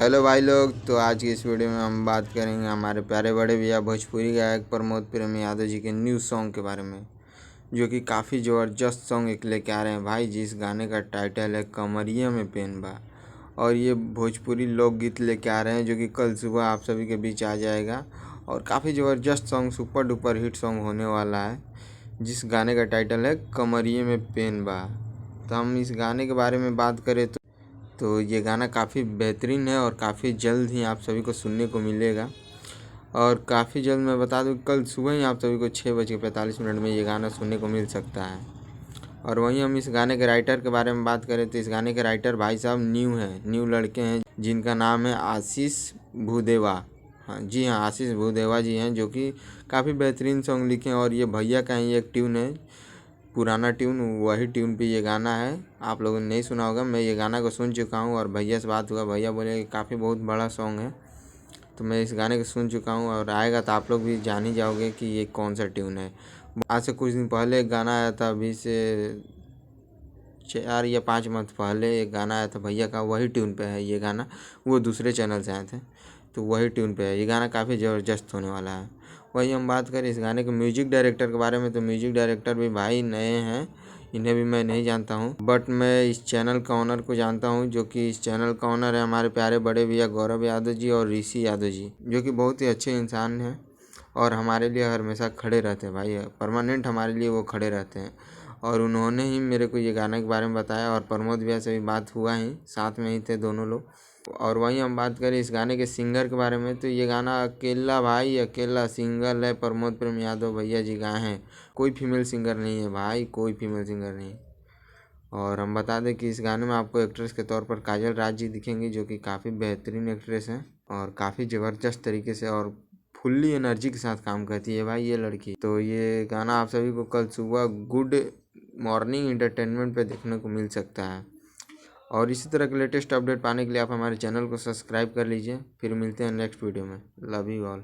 Hello भाई लोग। तो आज की इस वीडियो में हम बात करेंगे हमारे प्यारे बड़े भैया भोजपुरी गायक प्रमोद प्रेम यादव जी के न्यू सॉन्ग के बारे में, जो कि काफ़ी ज़बरदस्त सॉन्ग एक लेके आ रहे हैं भाई। जिस गाने का टाइटल है कमरिया में पेन बा, और ये भोजपुरी लोकगीत लेके आ रहे हैं जो कि कल सुबह आप सभी के बीच आ जाएगा। और काफ़ी ज़बरदस्त song, super duper hit song होने वाला है, जिस गाने का टाइटल है कमरिया में पेन बा। तो हम इस गाने के बारे में बात करें तो ये गाना काफ़ी बेहतरीन है और काफ़ी जल्द ही आप सभी को सुनने को मिलेगा। और काफ़ी जल्द मैं बता दूं, कल सुबह ही आप सभी को 6:45 में ये गाना सुनने को मिल सकता है। और वहीं हम इस गाने के राइटर के बारे में बात करें तो इस गाने के राइटर भाई साहब न्यू लड़के हैं, जिनका नाम है आशीष भूदेवा। हाँ जी हाँ, आशीष भूदेवा जी हैं, जो कि काफ़ी बेहतरीन सॉन्ग लिखे हैं। और ये भैया का ही एक ट्यून है, पुराना ट्यून, वही ट्यून पे ये गाना है। आप लोगों ने नहीं सुना होगा, मैं ये गाना को सुन चुका हूँ और भैया से बात हुआ, भैया बोले कि काफ़ी बहुत बड़ा सॉन्ग है। तो मैं इस गाने को सुन चुका हूँ और आएगा तो आप लोग भी जान ही जाओगे कि ये कौन सा ट्यून है। आज से कुछ दिन पहले एक गाना आया था, अभी से 4 या 5 मंथ पहले एक गाना आया था भैया का, वही ट्यून पे है ये गाना। वो दूसरे चैनल से आए थे, तो वही ट्यून पे है ये गाना, काफ़ी ज़बरदस्त होने वाला है। वही हम बात करें इस गाने के म्यूजिक डायरेक्टर के बारे में तो म्यूजिक डायरेक्टर भी भाई नए हैं, इन्हें भी मैं नहीं जानता हूँ, बट मैं इस चैनल का ऑनर को जानता हूँ, जो कि इस चैनल का ऑनर है हमारे प्यारे बड़े भैया गौरव यादव जी और ऋषि यादव जी, जो कि बहुत ही अच्छे इंसान हैं और हमारे लिए हमेशा खड़े रहते हैं भाई, परमानेंट हमारे लिए वो खड़े रहते हैं। और उन्होंने ही मेरे को ये गाने के बारे में बताया और प्रमोद भैया से भी बात हुआ ही, साथ में ही थे दोनों लोग। और वहीं हम बात करें इस गाने के सिंगर के बारे में तो ये गाना अकेला भाई, अकेला सिंगल है, प्रमोद प्रेम यादव भैया जी गाए हैं। कोई फीमेल सिंगर नहीं है भाई, कोई फीमेल सिंगर नहीं। और हम बता दें कि इस गाने में आपको एक्ट्रेस के तौर पर काजल राज जी दिखेंगी, जो कि काफ़ी बेहतरीन एक्ट्रेस हैं और काफ़ी ज़बरदस्त तरीके से और फुल्ली एनर्जी के साथ काम करती है भाई ये लड़की। तो ये गाना आप सभी को कल सुबह गुड मॉर्निंग इंटरटेनमेंट पे देखने को मिल सकता है। और इसी तरह के लेटेस्ट अपडेट पाने के लिए आप हमारे चैनल को सब्सक्राइब कर लीजिए। फिर मिलते हैं नेक्स्ट वीडियो में। Love you all.